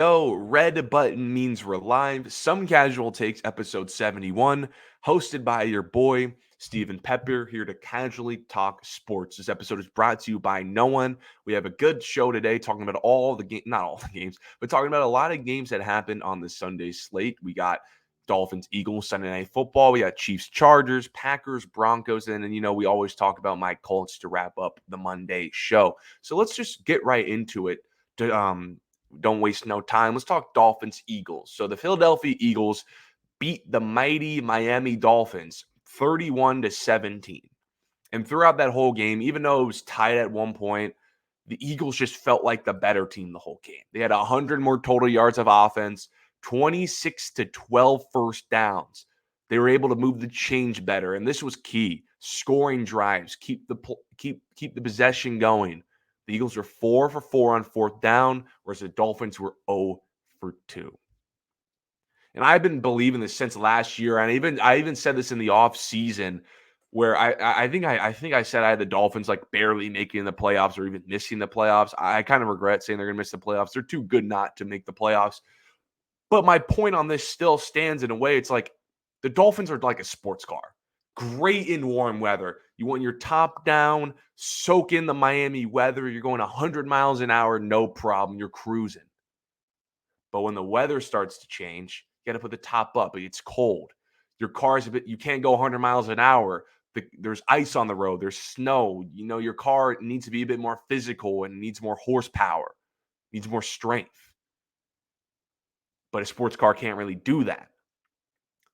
Yo, red button means we're live. Some Casual Takes, episode 71, hosted by your boy, Stephen Pepper, here to casually talk sports. This episode is brought to you by no one. We have a good show today talking about all the games, not all the games, but talking about a lot of games that happened on the Sunday slate. We got Dolphins, Eagles, Sunday Night Football. We got Chiefs, Chargers, Packers, Broncos, and then, we always talk about my Colts to wrap up the Monday show. So let's just get right into it. Don't waste no time. Let's talk Dolphins Eagles. So the Philadelphia Eagles beat the mighty Miami Dolphins 31-17. And throughout that whole game, even though it was tied at one point, the Eagles just felt like the better team the whole game. They had 100 more total yards of offense, 26 to 12 first downs. They were able to move the change better, and this was key. Scoring drives, keep the possession going. The Eagles were 4 for 4 on fourth down, whereas the Dolphins were 0 for 2. And I've been believing this since last year, and I even said this in the off season, where I think I said I had the Dolphins like barely making the playoffs or even missing the playoffs. I kind of regret saying they're going to miss the playoffs. They're too good not to make the playoffs. But my point on this still stands in a way. It's like the Dolphins are like a sports car. Great in warm weather. You want your top down, soak in the Miami weather. You're going 100 miles an hour, no problem. You're cruising. But when the weather starts to change, you got to put the top up. It's cold. Your car's you can't go 100 miles an hour. There's ice on the road. There's snow. Your car needs to be a bit more physical and needs more horsepower, needs more strength. But a sports car can't really do that.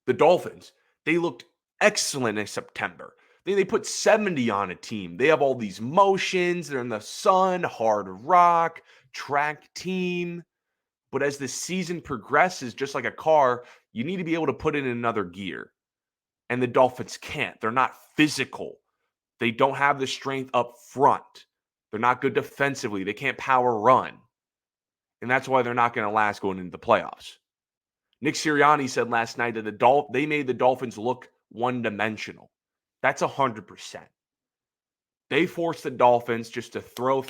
The Dolphins, they looked excellent in September. They put 70 on a team. They have all these motions. They're in the sun, hard rock, track team. But as the season progresses, just like a car, you need to be able to put it in another gear. And the Dolphins can't. They're not physical. They don't have the strength up front. They're not good defensively. They can't power run. And that's why they're not going to last going into the playoffs. Nick Sirianni said last night that they made the Dolphins look one-dimensional. That's 100%. They forced the Dolphins just to throw,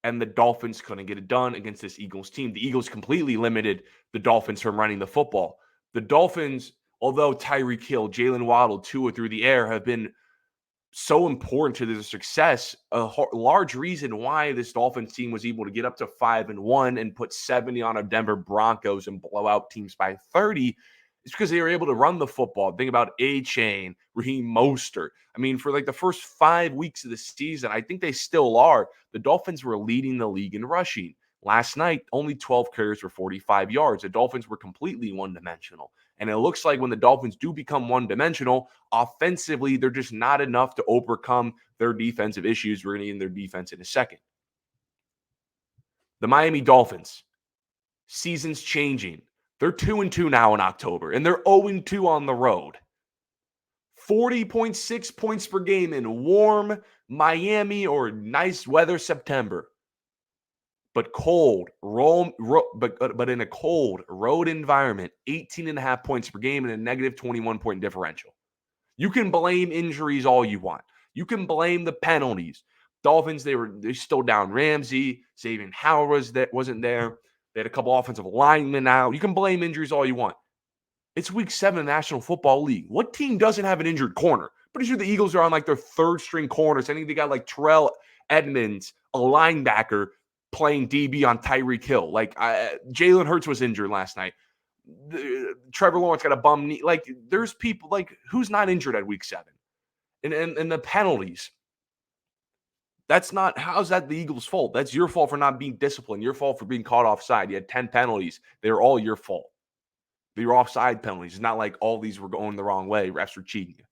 and the Dolphins couldn't get it done against this Eagles team. The Eagles completely limited the Dolphins from running the football. The Dolphins, although Tyreek Hill, Jalen Waddle, Tua through the air have been so important to their success, a large reason why this Dolphins team was able to get up to 5-1 and put 70 on a Denver Broncos and blow out teams by 30 is because they were able to run the football. Think about A-Chain, Raheem Mostert. I mean, for like the first 5 weeks of the season, I think they still are. The Dolphins were leading the league in rushing. Last night, only 12 carries for 45 yards. The Dolphins were completely one-dimensional. And it looks like when the Dolphins do become one-dimensional, offensively, they're just not enough to overcome their defensive issues. We're going to get in their defense in a second. The Miami Dolphins, season's changing. They're 2-2 now in October, and they're 0-2 on the road. 40.6 points per game in warm Miami or nice weather September. But but in a cold road environment, 18.5 points per game and a negative 21-point differential. You can blame injuries all you want. You can blame the penalties. Dolphins, they still down Ramsey. Xavier Howard wasn't there. They had a couple offensive linemen out. You can blame injuries all you want. It's week 7 of the National Football League. What team doesn't have an injured corner? Pretty sure the Eagles are on like their third string corners. I think they got like Terrell Edmonds, a linebacker, playing DB on Tyreek Hill. Like Jalen Hurts was injured last night. Trevor Lawrence got a bum knee. Like there's people like who's not injured at week 7? And the penalties. How's that the Eagles' fault? That's your fault for not being disciplined. Your fault for being caught offside. You had 10 penalties. They were all your fault. They were offside penalties. It's not like all these were going the wrong way. Refs were cheating you.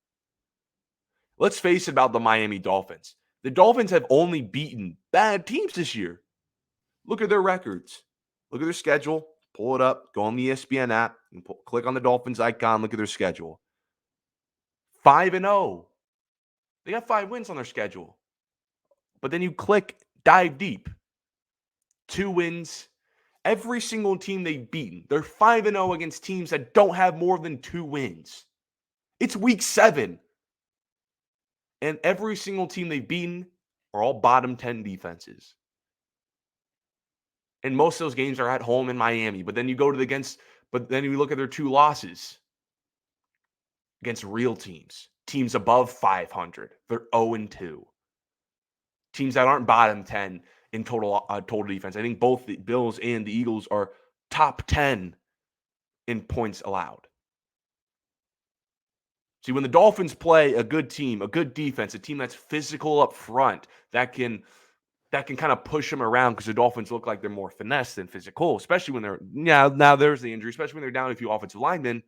Let's face it about the Miami Dolphins. The Dolphins have only beaten bad teams this year. Look at their records. Look at their schedule. Pull it up. Go on the ESPN app. And click on the Dolphins icon. Look at their schedule. 5-0. They got 5 wins on their schedule. But then you dive deep. 2 wins. Every single team they've beaten, they're 5-0 against teams that don't have more than 2 wins. It's week 7. And every single team they've beaten are all bottom 10 defenses. And most of those games are at home in Miami. But then you look at their 2 losses against real teams, teams above 500. They're 0-2. Teams that aren't bottom 10 in total defense. I think both the Bills and the Eagles are top 10 in points allowed. See, when the Dolphins play a good team, a good defense, a team that's physical up front, that can kind of push them around, because the Dolphins look like they're more finesse than physical, especially when they're now there's the injury, especially when they're down a few offensive linemen.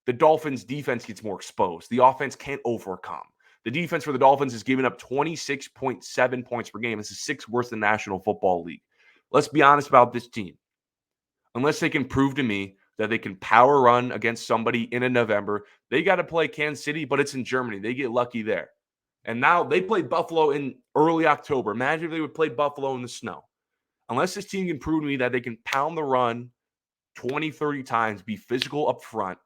The Dolphins defense gets more exposed. The offense can't overcome. The defense for the Dolphins is giving up 26.7 points per game. This is 6th worst in the National Football League. Let's be honest about this team. Unless they can prove to me that they can power run against somebody in November, they got to play Kansas City, but it's in Germany. They get lucky there. And now they played Buffalo in early October. Imagine if they would play Buffalo in the snow. Unless this team can prove to me that they can pound the run 20, 30 times, be physical up front,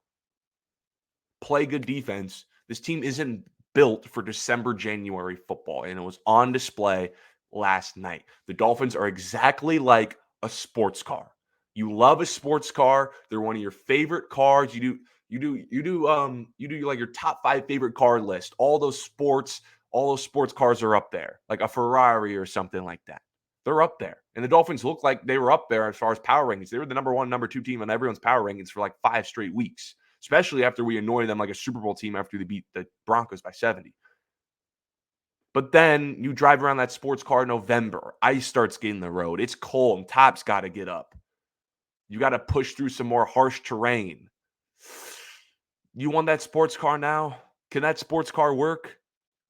play good defense, this team isn't built for December, January football. And it was on display last night. The Dolphins are exactly like a sports car. You love a sports car. They're one of your favorite cars. You do like your top 5 favorite car list. All those sports cars are up there, like a Ferrari or something like that. They're up there. And the Dolphins look like they were up there as far as power rankings. They were the number 1, number 2 team on everyone's power rankings for like 5 straight weeks, especially after we annoyed them like a Super Bowl team after they beat the Broncos by 70. But then you drive around that sports car in November. Ice starts getting the road. It's cold. Top's got to get up. You got to push through some more harsh terrain. You want that sports car now? Can that sports car work?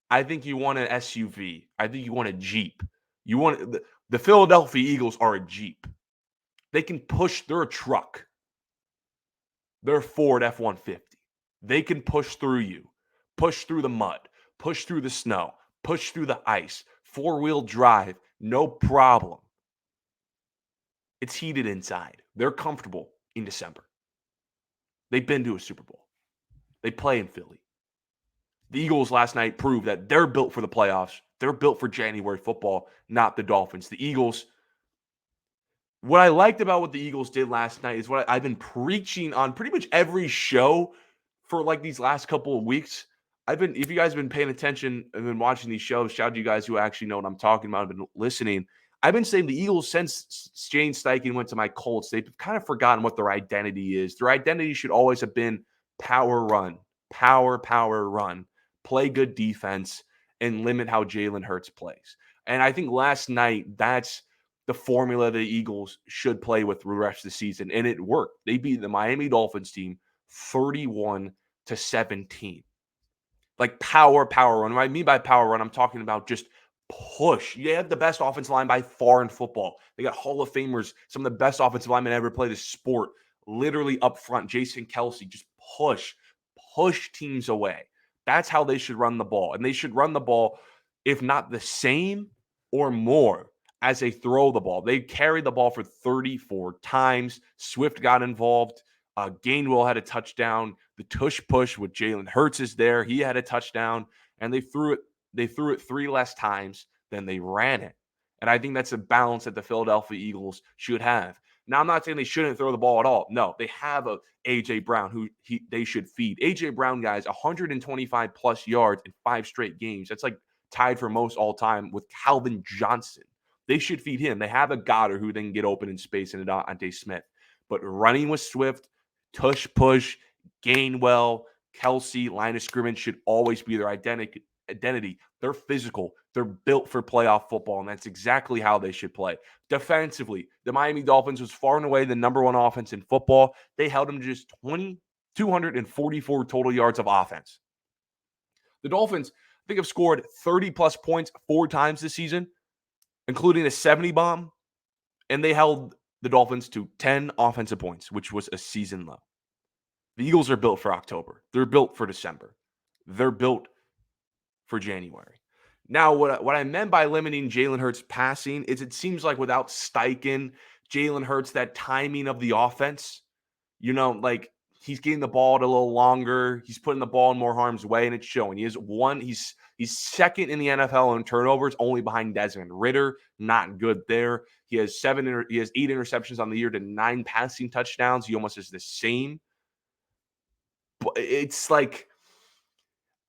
I think you want an SUV. I think you want a Jeep. The Philadelphia Eagles are a Jeep. They can push. They're a truck. They're a Ford F-150. They can push through you, push through the mud, push through the snow, push through the ice, 4-wheel drive, no problem. It's heated inside. They're comfortable in December. They've been to a Super Bowl. They play in Philly. The Eagles last night proved that they're built for the playoffs. They're built for January football, not the Dolphins. The Eagles, what I liked about what the Eagles did last night is what I've been preaching on pretty much every show for like these last couple of weeks. If you guys have been paying attention and been watching these shows, shout out to you guys who actually know what I'm talking about, have been listening. I've been saying the Eagles, since Shane Steichen went to my Colts, they've kind of forgotten what their identity is. Their identity should always have been power run, power run, play good defense, and limit how Jalen Hurts plays. And I think last night, that's the formula the Eagles should play with the rest of the season. And it worked. They beat the Miami Dolphins team 31-17. Like power run. What I mean by power run, I'm talking about just push. You have the best offensive line by far in football. They got Hall of Famers, some of the best offensive linemen ever play this sport, literally up front. Jason Kelsey, just push teams away. That's how they should run the ball. And they should run the ball, if not the same or more, as they throw the ball. They carried the ball for 34 times. Swift got involved. Gainwell had a touchdown. The tush push with Jalen Hurts is there. He had a touchdown. And they threw it 3 less times than they ran it. And I think that's a balance that the Philadelphia Eagles should have. Now, I'm not saying they shouldn't throw the ball at all. No, they have a A.J. Brown who they should feed. A.J. Brown, guys, 125 plus yards in 5 straight games. That's like tied for most all time with Calvin Johnson. They should feed him. They have a Goddard who they can get open in space and Ante Smith. But running with Swift, tush push, Gainwell, Kelsey, line of scrimmage should always be their identity. They're physical. They're built for playoff football, and that's exactly how they should play. Defensively, the Miami Dolphins was far and away the number 1 offense in football. They held them to just 244 total yards of offense. The Dolphins, I think, have scored 30-plus points 4 times this season, including a 70 bomb, and they held the Dolphins to 10 offensive points, which was a season low. The Eagles are built for October. They're built for December. They're built for January. Now, what I meant by limiting Jalen Hurts passing is it seems like without Steichen, Jalen Hurts, that timing of the offense, like he's getting the ball a little longer. He's putting the ball in more harm's way, and it's showing. He's second in the NFL in turnovers, only behind Desmond Ridder. Not good there. He has 8 interceptions on the year to 9 passing touchdowns. He almost is the same. But it's like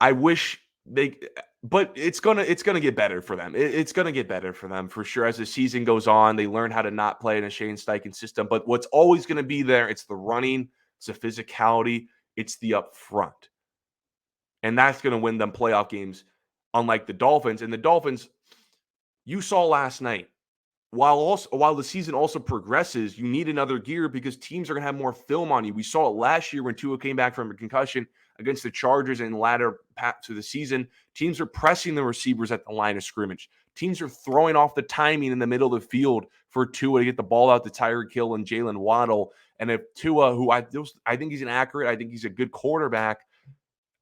I wish they but it's gonna get better for them. It's gonna get better for them for sure as the season goes on. They learn how to not play in a Shane Steichen system. But what's always gonna be there, it's the running, it's the physicality, it's the up front. And that's gonna win them playoff games, unlike the Dolphins. And the Dolphins, you saw last night, while the season also progresses, you need another gear because teams are going to have more film on you. We saw it last year when Tua came back from a concussion against the Chargers in the latter part to the season. Teams are pressing the receivers at the line of scrimmage. Teams are throwing off the timing in the middle of the field for Tua to get the ball out to Tyreek Hill and Jalen Waddle. And if Tua, who I think he's inaccurate, I think he's a good quarterback,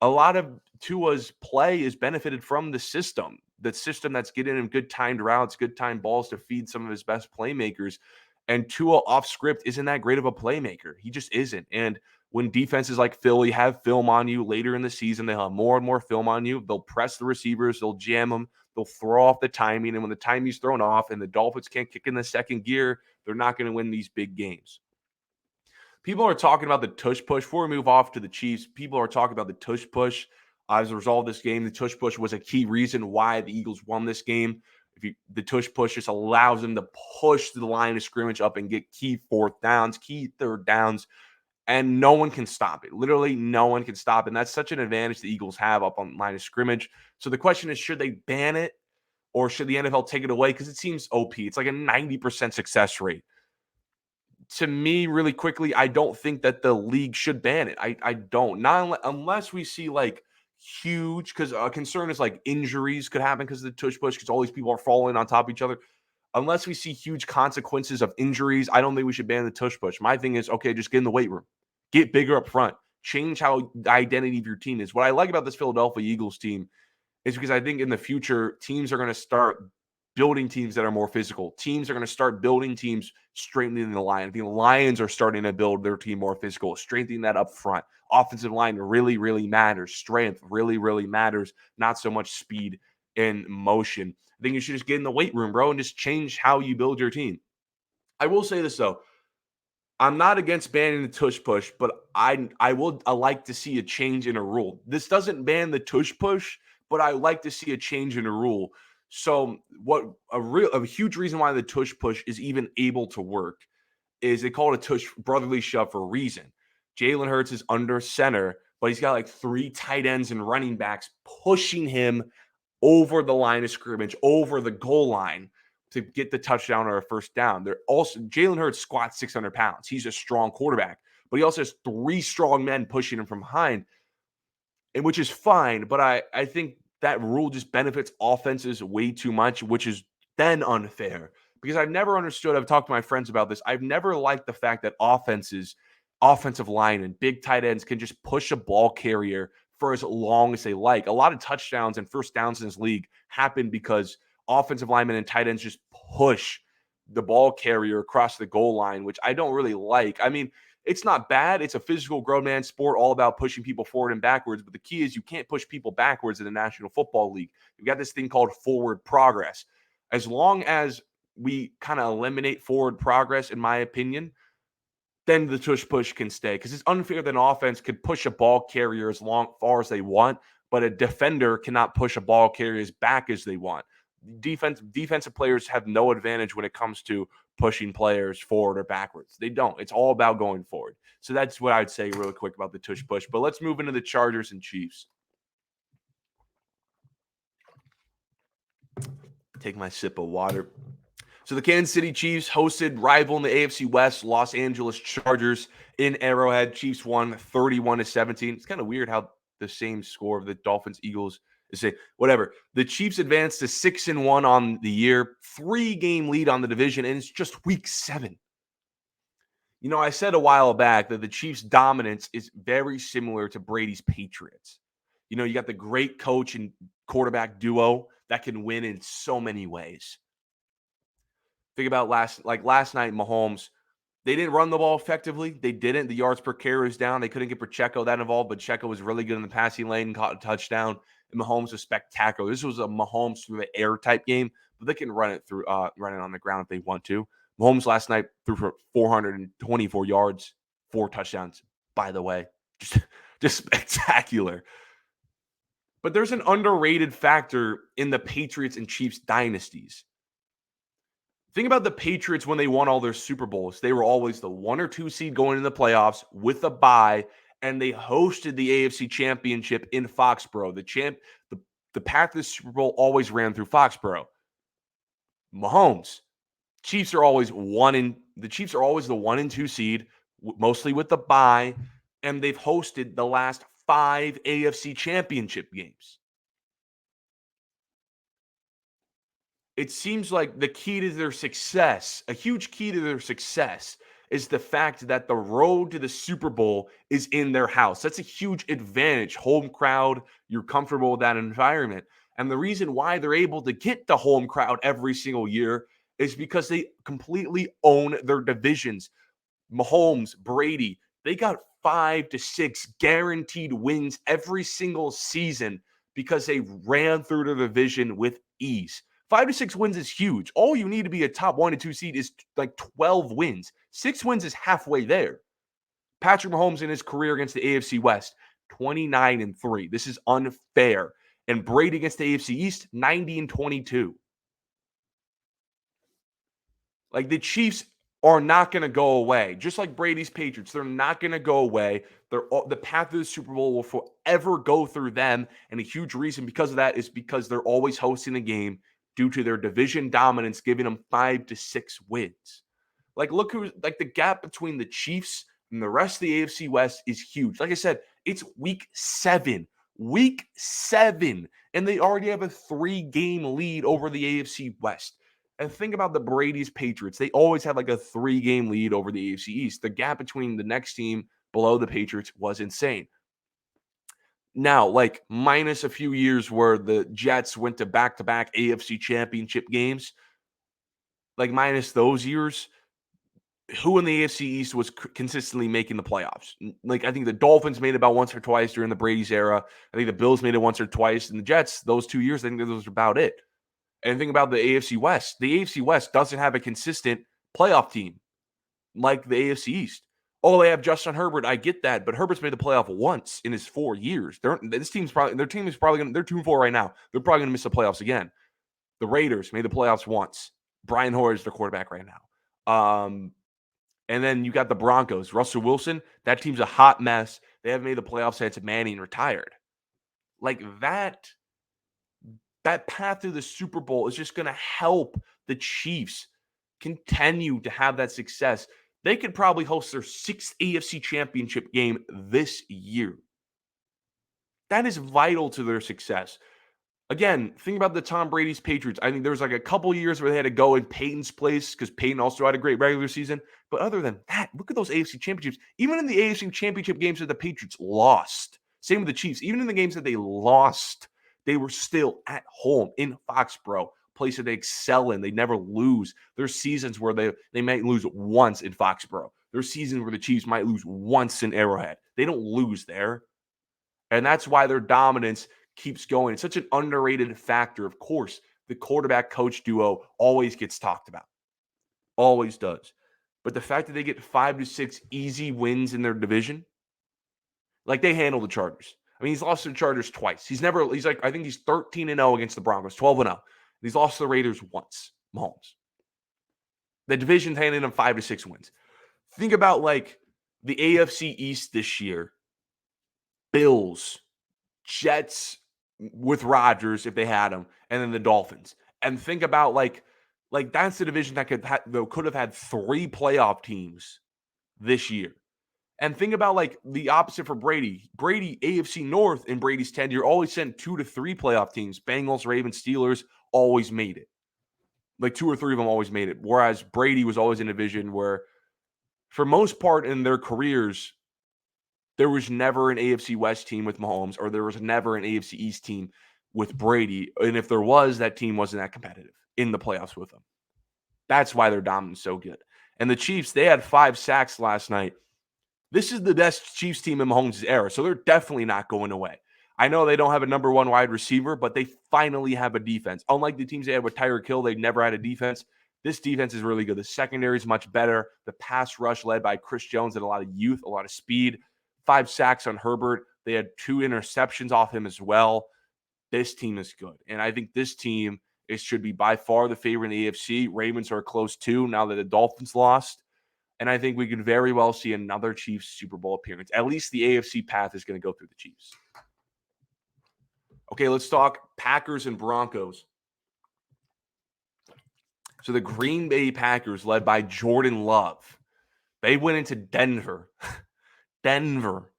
a lot of Tua's play is benefited from the system that's getting him good timed routes, good timed balls to feed some of his best playmakers. And Tua off script isn't that great of a playmaker. He just isn't. And when defenses like Philly have film on you later in the season, they'll have more and more film on you. They'll press the receivers, they'll jam them, they'll throw off the timing. And when the timing's thrown off and the Dolphins can't kick in the second gear, they're not going to win these big games. People are talking about the tush push. Before we move off to the Chiefs, people are talking about the tush push as a result of this game. The tush push was a key reason why the Eagles won this game. The tush push just allows them to push the line of scrimmage up and get key fourth downs, key third downs, and no one can stop it. Literally, no one can stop it. And that's such an advantage the Eagles have up on line of scrimmage. So the question is, should they ban it or should the NFL take it away? Because it seems OP. It's like a 90% success rate. To me, really quickly, I don't think that the league should ban it. I don't. Not unless we see like huge, because a concern is like injuries could happen because of the tush push, because all these people are falling on top of each other. Unless we see huge consequences of injuries, I don't think we should ban the tush push. My thing is, okay, just get in the weight room, get bigger up front, change how the identity of your team is. What I like about this Philadelphia Eagles team is because I think in the future, teams are going to start building teams that are more physical. Teams are going to start building teams strengthening the line. I think the Lions are starting to build their team more physical, strengthening that up front. Offensive line really, really matters. Strength really, really matters. Not so much speed and motion. I think you should just get in the weight room, bro, and just change how you build your team. I will say this, though. I'm not against banning the tush push, but I like to see a change in a rule. This doesn't ban the tush push, but I like to see a change in a rule. So what a huge reason why the tush push is even able to work is they call it a tush brotherly shove for a reason. Jalen Hurts is under center, but he's got like 3 tight ends and running backs pushing him over the line of scrimmage, over the goal line to get the touchdown or a first down. They're also Jalen Hurts squats 600 pounds. He's a strong quarterback, but he also has 3 strong men pushing him from behind, and which is fine. But I think that rule just benefits offenses way too much, which is then unfair because I've never understood. I've talked to my friends about this. I've never liked the fact that offensive line and big tight ends can just push a ball carrier for as long as they like. A lot of touchdowns and first downs in this league happen because offensive linemen and tight ends just push the ball carrier across the goal line, which I don't really like. I mean, it's not bad. It's a physical grown man sport all about pushing people forward and backwards. But the key is you can't push people backwards in the National Football League. You've got this thing called forward progress. As long as we kind of eliminate forward progress, in my opinion, then the tush push can stay because it's unfair that an offense could push a ball carrier as far as they want, but a defender cannot push a ball carrier as back as they want. Defensive players have no advantage when it comes to pushing players forward or backwards. They don't. It's all about going forward. So that's what I'd say really quick about the tush push. But let's move into the Chargers and Chiefs. Take my sip of water. So the Kansas City Chiefs hosted rival in the AFC West, Los Angeles Chargers in Arrowhead. Chiefs won 31-17. It's kind of weird how the same score of the Dolphins Eagles is saying whatever. The Chiefs advanced to 6-1 on the year, 3-game lead on the division, and it's just week 7. You know, I said a while back that the Chiefs' dominance is very similar to Brady's Patriots. You know, you got the great coach and quarterback duo that can win in so many ways. Think about last night, Mahomes They didn't run the ball effectively. They didn't. The yards per carry was down. They couldn't get Pacheco that involved, but Pacheco was really good in the passing lane and caught a touchdown. And Mahomes was spectacular. This was a Mahomes through the air type game, but they can run it on the ground if they want to. Mahomes last night threw for 424 yards, 4 touchdowns, by the way. Just spectacular. But there's an underrated factor in the Patriots and Chiefs dynasties. Think about the Patriots when they won all their Super Bowls. They were always the 1 or 2 seed going into the playoffs with a bye, and they hosted the AFC Championship in Foxborough. The path to the Super Bowl always ran through Foxborough. Mahomes, the Chiefs are always the 1 and 2 seed, mostly with the bye, and they've hosted the last 5 AFC Championship games. It seems like the key to their success, a huge key to their success, is the fact that the road to the Super Bowl is in their house. That's a huge advantage. Home crowd, you're comfortable with that environment. And the reason why they're able to get the home crowd every single year is because they completely own their divisions. Mahomes, Brady, they got 5 to 6 guaranteed wins every single season because they ran through the division with ease. 5 to 6 wins is huge. All you need to be a top 1 and 2 seed is like 12 wins. 6 wins is halfway there. Patrick Mahomes in his career against the AFC West, 29-3. This is unfair. And Brady against the AFC East, 90-22. Like, the Chiefs are not going to go away. Just like Brady's Patriots, they're not going to go away. The path to the Super Bowl will forever go through them. And a huge reason because of that is because they're always hosting a game due to their division dominance, giving them 5 to 6 wins. Like, look the gap between the Chiefs and the rest of the AFC West is huge. Like I said, it's week 7. Week 7. And they already have a 3-game lead over the AFC West. And think about the Brady's Patriots. They always had like a 3-game lead over the AFC East. The gap between the next team below the Patriots was insane. Now, like, minus a few years where the Jets went to back-to-back AFC Championship games, like minus those years, who in the AFC East was consistently making the playoffs? Like, I think the Dolphins made it about once or twice during the Brady's era. I think the Bills made it once or twice. And the Jets, those 2 years, I think those were about it. And think about the AFC West. The AFC West doesn't have a consistent playoff team like the AFC East. Oh, they have Justin Herbert. I get that, but Herbert's made the playoff once in his 4 years. Their team is probably going to, they're 2-4 right now. They're probably going to miss the playoffs again. The Raiders made the playoffs once. Brian Hoyer is their quarterback right now. And then you got the Broncos. Russell Wilson, that team's a hot mess. They haven't made the playoffs since Manning retired. Like, that path to the Super Bowl is just going to help the Chiefs continue to have that success. They could probably host their 6th AFC Championship game this year. That is vital to their success. Again, think about the Tom Brady's Patriots. I think there was like a couple years where they had to go in Peyton's place because Peyton also had a great regular season. But other than that, look at those AFC championships. Even in the AFC championship games that the Patriots lost, same with the Chiefs, even in the games that they lost, they were still at home in Foxborough, place that they excel in. They never lose. There's seasons where they might lose once in Foxborough. There's seasons where the Chiefs might lose once in Arrowhead. They don't lose there. And that's why their dominance keeps going. It's such an underrated factor. Of course, the quarterback-coach duo always gets talked about. Always does. But the fact that they get 5 to 6 easy wins in their division, like, they handle the Chargers. I mean, he's lost to the Chargers twice. I think he's 13-0 against the Broncos, 12-0. He's lost to the Raiders once, Mahomes. The division's handing him 5 to 6 wins. Think about, like, the AFC East this year. Bills, Jets with Rodgers if they had him, and then the Dolphins. And think about, like that's the division that could have had 3 playoff teams this year. And think about, like, the opposite for Brady. Brady, AFC North in Brady's tenure, always sent 2 to 3 playoff teams. Bengals, Ravens, Steelers always made it. Like, 2 or 3 of them always made it. Whereas Brady was always in a division where, for most part in their careers, there was never an AFC West team with Mahomes, or there was never an AFC East team with Brady. And if there was, that team wasn't that competitive in the playoffs with them. That's why their dominance is so good. And the Chiefs, they had 5 sacks last night. This is the best Chiefs team in Mahomes' era, so they're definitely not going away. I know they don't have a number one wide receiver, but they finally have a defense. Unlike the teams they had with Tyreek Hill, they never had a defense. This defense is really good. The secondary is much better. The pass rush led by Chris Jones had a lot of youth, a lot of speed. 5 sacks on Herbert. They had 2 interceptions off him as well. This team is good. And I think this team should be by far the favorite in the AFC. Ravens are close too now that the Dolphins lost. And I think we could very well see another Chiefs Super Bowl appearance. At least the AFC path is going to go through the Chiefs. Okay, let's talk Packers and Broncos. So the Green Bay Packers, led by Jordan Love, they went into Denver. Denver.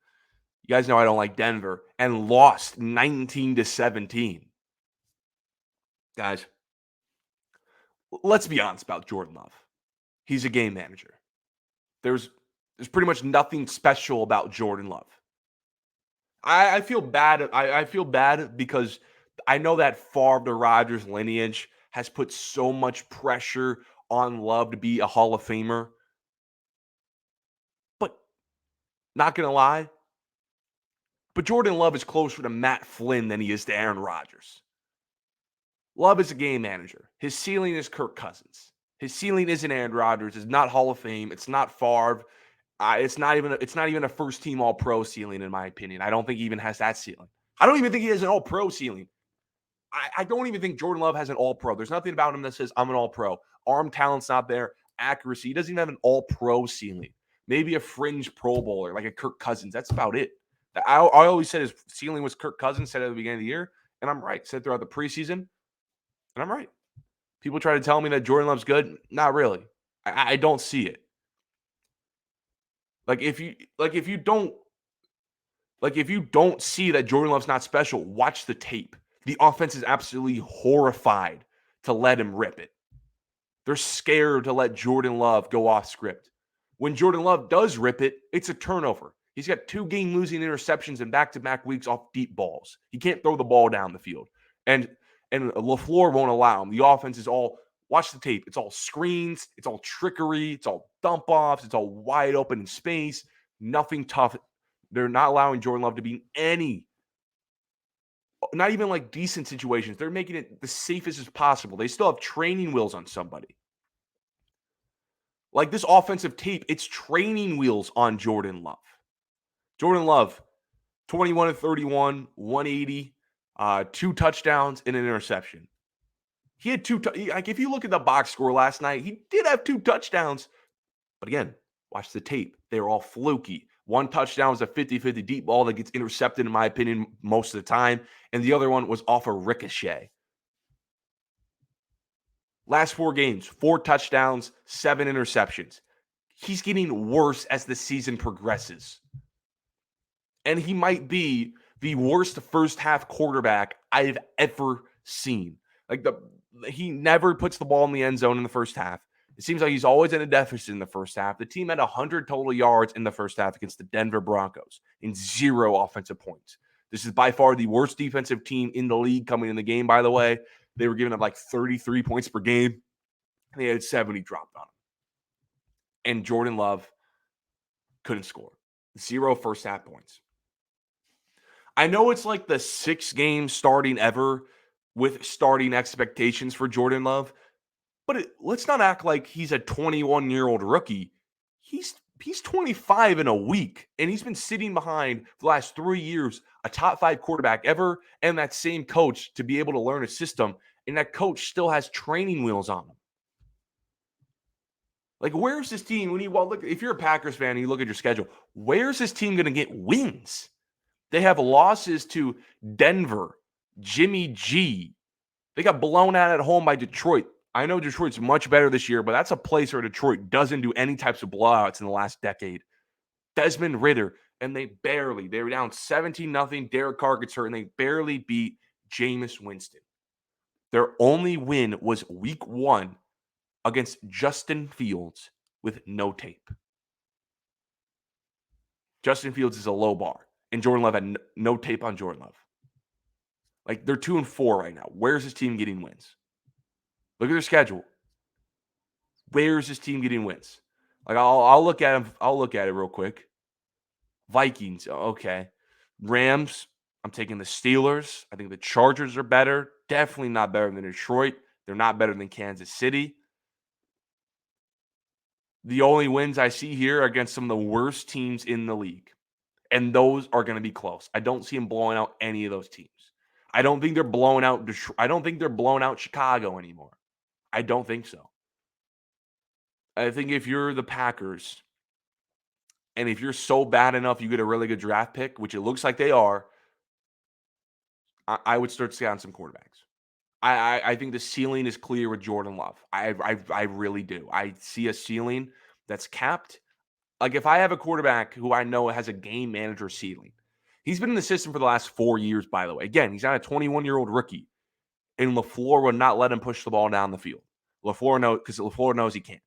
You guys know I don't like Denver. And lost 19-17. Guys, let's be honest about Jordan Love. He's a game manager. There's pretty much nothing special about Jordan Love. I feel bad. I feel bad because I know that Favre to Rodgers lineage has put so much pressure on Love to be a Hall of Famer. But not going to lie, but Jordan Love is closer to Matt Flynn than he is to Aaron Rodgers. Love is a game manager. His ceiling is Kirk Cousins. His ceiling isn't Aaron Rodgers. It's not Hall of Fame. It's not Favre. It's not even a first team All Pro ceiling, in my opinion. I don't think he even has that ceiling. I don't even think he has an All Pro ceiling. I don't even think Jordan Love has an All Pro. There's nothing about him that says I'm an All Pro. Arm talent's not there. Accuracy. He doesn't even have an All Pro ceiling. Maybe a fringe Pro Bowler like a Kirk Cousins. That's about it. I always said his ceiling was Kirk Cousins. Said at the beginning of the year, and I'm right. Said throughout the preseason, and I'm right. People try to tell me that Jordan Love's good. Not really. I don't see it. If you don't see that Jordan Love's not special, watch the tape. The offense is absolutely horrified to let him rip it. They're scared to let Jordan Love go off script. When Jordan Love does rip it, it's a turnover. He's got 2 game-losing interceptions in back-to-back weeks off deep balls. He can't throw the ball down the field. And LaFleur won't allow him. The offense is all, watch the tape. It's all screens. It's all trickery. It's all dump-offs. It's all wide open in space. Nothing tough. They're not allowing Jordan Love to be in any, not even like decent situations. They're making it the safest as possible. They still have training wheels on somebody. Like this offensive tape, it's training wheels on Jordan Love. Jordan Love, 21-31, 180, 2 touchdowns and an interception. He had 2, if you look at the box score last night, he did have 2 touchdowns. But again, watch the tape. They were all fluky. 1 touchdown was a 50-50 deep ball that gets intercepted, in my opinion, most of the time. And the other one was off a ricochet. Last 4 games, 4 touchdowns, 7 interceptions. He's getting worse as the season progresses. And he might be the worst first half quarterback I've ever seen. He never puts the ball in the end zone in the first half. It seems like he's always in a deficit in the first half. The team had 100 total yards in the first half against the Denver Broncos and 0 offensive points. This is by far the worst defensive team in the league coming in the game, by the way. They were giving up like 33 points per game. And they had 70 dropped on them. And Jordan Love couldn't score. 0 first half points. I know it's like the 6th game starting ever with starting expectations for Jordan Love, but let's not act like he's a 21-year-old rookie. He's 25 in a week, and he's been sitting behind for the last 3 years a top 5 quarterback ever and that same coach to be able to learn a system, and that coach still has training wheels on him. Like, where's this team look? If you're a Packers fan and you look at your schedule, where's this team going to get wins? They have losses to Denver, Jimmy G. They got blown out at home by Detroit. I know Detroit's much better this year, but that's a place where Detroit doesn't do any types of blowouts in the last decade. Desmond Ridder, and they were down 17-0. Derek Carr gets hurt, and they barely beat Jameis Winston. Their only win was week 1 against Justin Fields with no tape. Justin Fields is a low bar. And Jordan Love had no tape on Jordan Love. Like, they're 2-4 right now. Where's this team getting wins? Look at their schedule. Where's this team getting wins? Like I'll look at him. I'll look at it real quick. Vikings, okay. Rams, I'm taking the Steelers. I think the Chargers are better. Definitely not better than Detroit. They're not better than Kansas City. The only wins I see here are against some of the worst teams in the league. And those are going to be close. I don't see them blowing out any of those teams. I don't think they're blowing out Detroit. I don't think they're blowing out Chicago anymore. I don't think so. I think if you're the Packers and if you're so bad enough you get a really good draft pick, which it looks like they are, I would start scouting some quarterbacks. I think the ceiling is clear with Jordan Love. I really do. I see a ceiling that's capped. Like if I have a quarterback who I know has a game manager ceiling, he's been in the system for the last 4 years, by the way. Again, he's not a 21-year-old rookie, and LaFleur would not let him push the ball down the field. LaFleur knows he can't.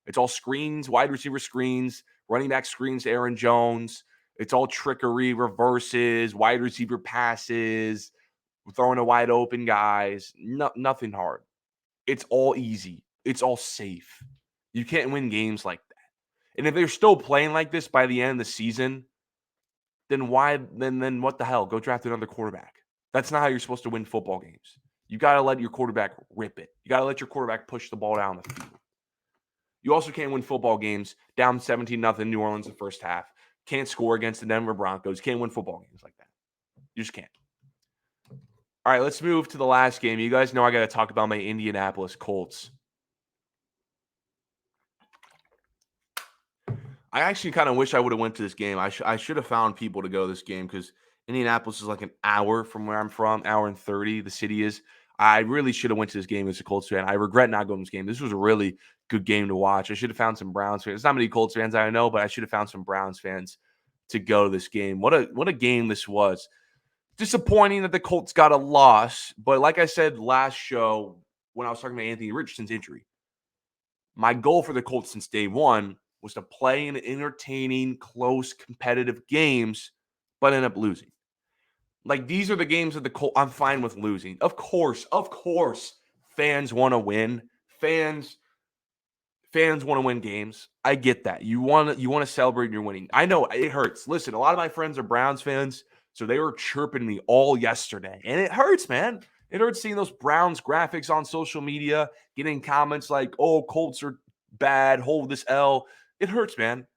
It's all screens, wide receiver screens, running back screens to Aaron Jones. It's all trickery, reverses, wide receiver passes, throwing to wide open guys. Nothing hard. It's all easy. It's all safe. You can't win games like that. And if they're still playing like this by the end of the season, then what the hell? Go draft another quarterback. That's not how you're supposed to win football games. You got to let your quarterback rip it. You got to let your quarterback push the ball down the field. You also can't win football games down 17-0 New Orleans the first half. Can't score against the Denver Broncos. Can't win football games like that. You just can't. All right, let's move to the last game. You guys know I got to talk about my Indianapolis Colts. I actually kind of wish I would have went to this game. I should have found people to go to this game because Indianapolis is like an hour from where I'm from, hour and 30. The city is. I really should have went to this game as a Colts fan. I regret not going to this game. This was a really good game to watch. I should have found some Browns fans. There's not many Colts fans I know, but I should have found some Browns fans to go to this game. What a game this was. Disappointing that the Colts got a loss, but like I said last show when I was talking about Anthony Richardson's injury, my goal for the Colts since day one was to play in entertaining, close, competitive games, but end up losing. Like these are the games that the Colts. I'm fine with losing. Of course, fans want to win. Fans want to win games. I get that. You want to celebrate your winning. I know it hurts. Listen, a lot of my friends are Browns fans, so they were chirping me all yesterday, and it hurts, man. It hurts seeing those Browns graphics on social media, getting comments like, "Oh, Colts are bad. Hold this L." It hurts, man.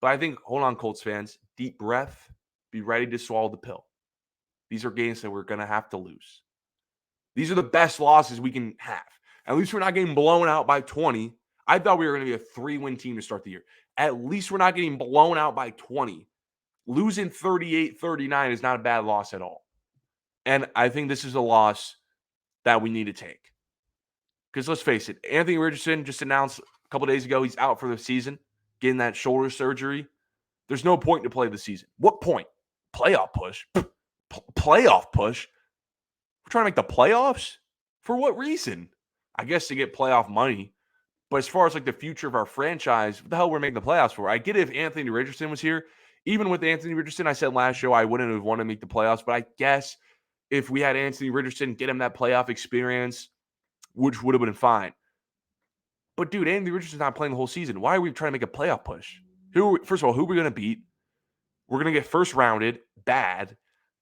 But I think, hold on, Colts fans, deep breath, be ready to swallow the pill. These are games that we're gonna have to lose. These are the best losses we can have. At least we're not getting blown out by 20. I thought we were going to be a 3-win team to start the year. At least we're not getting blown out by 20. Losing 38-39 is not a bad loss at all. And I think this is a loss that we need to take. Because let's face it, Anthony Richardson just announced a couple days ago he's out for the season, getting that shoulder surgery. There's no point to play the season. What point? Playoff push? Playoff push? We're trying to make the playoffs? For what reason? I guess to get playoff money. But as far as like the future of our franchise, what the hell we're making the playoffs for? I get it if Anthony Richardson was here. Even with Anthony Richardson, I said last show I wouldn't have wanted to make the playoffs. But I guess if we had Anthony Richardson, get him that playoff experience, which would have been fine. But dude, Anthony Richardson's not playing the whole season. Why are we trying to make a playoff push? First of all, who are we going to beat? We're going to get first rounded, bad.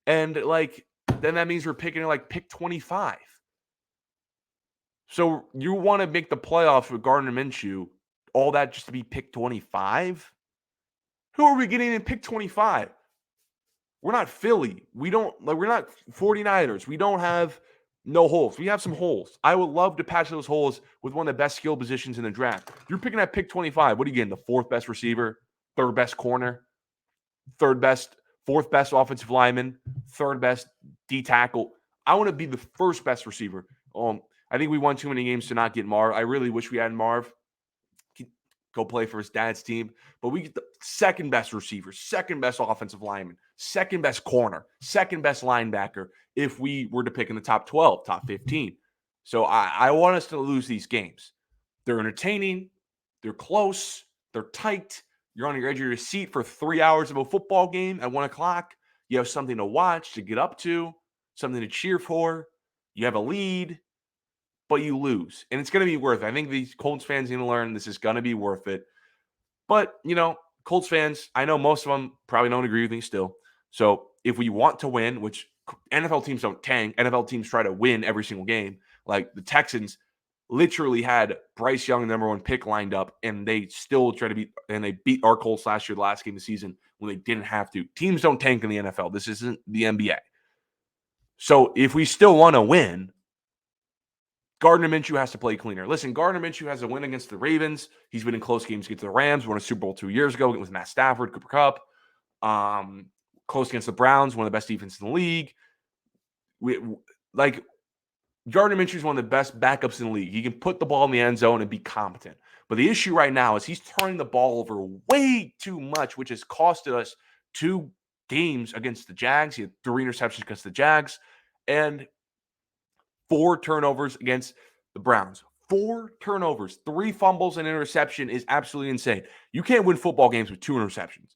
And like, then that means we're picking like pick 25. So you want to make the playoffs with Gardner Minshew, all that just to be pick 25? Who are we getting in pick 25? We're not Philly. We're not 49ers. We don't have no holes. We have some holes. I would love to patch those holes with one of the best skill positions in the draft. You're picking at pick 25. What are you getting? The fourth best receiver, third best corner, fourth best offensive lineman, third best D tackle. I want to be the first best receiver. I think we won too many games to not get Marv. I really wish we had Marv go play for his dad's team. But we get the second best receiver, second best offensive lineman, second best corner, second best linebacker if we were to pick in the top 12, top 15. So I want us to lose these games. They're entertaining. They're close. They're tight. You're on your edge of your seat for 3 hours of a football game at 1 o'clock. You have something to watch, to get up to, something to cheer for. You have a lead, but you lose. And it's going to be worth it. I think these Colts fans need to learn this is going to be worth it. But, Colts fans, I know most of them probably don't agree with me still. So if we want to win, which NFL teams don't tank, NFL teams try to win every single game. Like the Texans literally had Bryce Young, the number one pick, lined up, and they still try to they beat our Colts last year, the last game of the season, when they didn't have to. Teams don't tank in the NFL. This isn't the NBA. So if we still want to win, Gardner Minshew has to play cleaner. Listen, Gardner Minshew has a win against the Ravens. He's been in close games against the Rams. Won a Super Bowl 2 years ago with Matt Stafford, Cooper Kupp. Close against the Browns, one of the best defenses in the league. Gardner Minshew is one of the best backups in the league. He can put the ball in the end zone and be competent. But the issue right now is he's turning the ball over way too much, which has costed us 2 games against the Jags. He had 3 interceptions against the Jags and 4 turnovers against the Browns. 4 turnovers, 3 fumbles, and interception is absolutely insane. You can't win football games with 2 interceptions.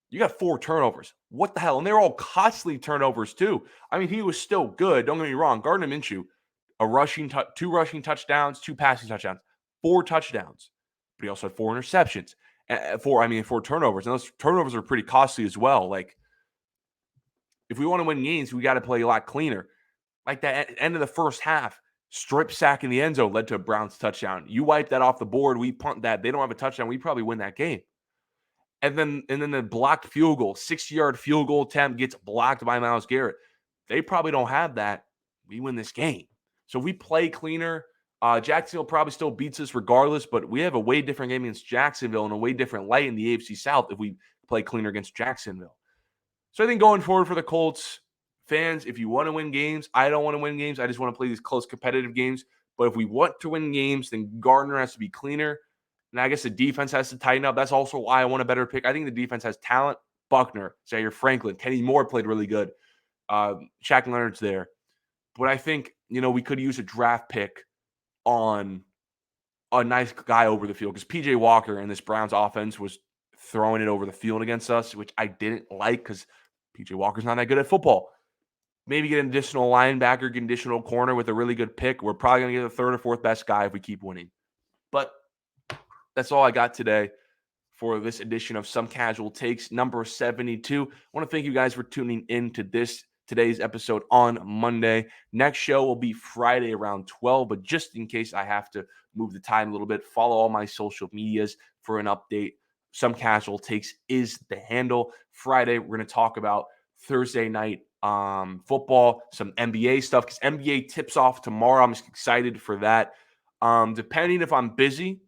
You got 4 turnovers. What the hell? And they're all costly turnovers, too. I mean, he was still good. Don't get me wrong. Gardner Minshew, 2 rushing touchdowns, 2 passing touchdowns, 4 touchdowns. But he also had 4 interceptions. 4 turnovers. And those turnovers are pretty costly as well. Like, if we want to win games, we got to play a lot cleaner. Like that end of the first half, strip sack in the end zone led to a Browns touchdown. You wipe that off the board, we punt that. They don't have a touchdown. We probably win that game. And then the blocked field goal, 60-yard field goal attempt gets blocked by Myles Garrett. They probably don't have that. We win this game. So if we play cleaner, Jacksonville probably still beats us regardless, but we have a way different game against Jacksonville and a way different light in the AFC South if we play cleaner against Jacksonville. So I think going forward for the Colts, fans, if you want to win games, I don't want to win games. I just want to play these close competitive games. But if we want to win games, then Gardner has to be cleaner. And I guess the defense has to tighten up. That's also why I want a better pick. I think the defense has talent. Buckner, Zaire Franklin, Kenny Moore played really good. Shaq Leonard's there. But I think, we could use a draft pick on a nice guy over the field because P.J. Walker in this Browns offense was throwing it over the field against us, which I didn't like because P.J. Walker's not that good at football. Maybe get an additional linebacker, get an additional corner with a really good pick. We're probably going to get the 3rd or 4th best guy if we keep winning. But that's all I got today for this edition of Some Casual Takes, number 72. I want to thank you guys for tuning in to today's episode on Monday. Next show will be Friday around 12, but just in case I have to move the time a little bit, follow all my social medias for an update. Some Casual Takes is the handle. Friday, we're going to talk about Thursday night football, some NBA stuff, because NBA tips off tomorrow. I'm just excited for that. Depending if I'm busy,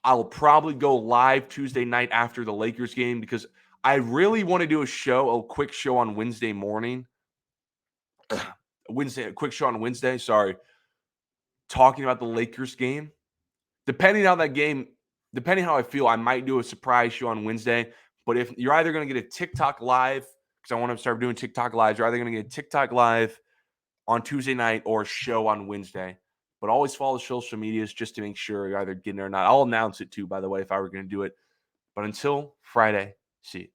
I will probably go live Tuesday night after the Lakers game because I really want to do a quick show on Wednesday morning. A quick show on Wednesday, talking about the Lakers game. Depending how I feel, I might do a surprise show on Wednesday. But if you're either going to get a TikTok live, because I want to start doing TikTok lives, you're either going to get a TikTok live on Tuesday night or a show on Wednesday. But always follow social medias just to make sure you're either getting it or not. I'll announce it too, by the way, if I were going to do it. But until Friday, see you.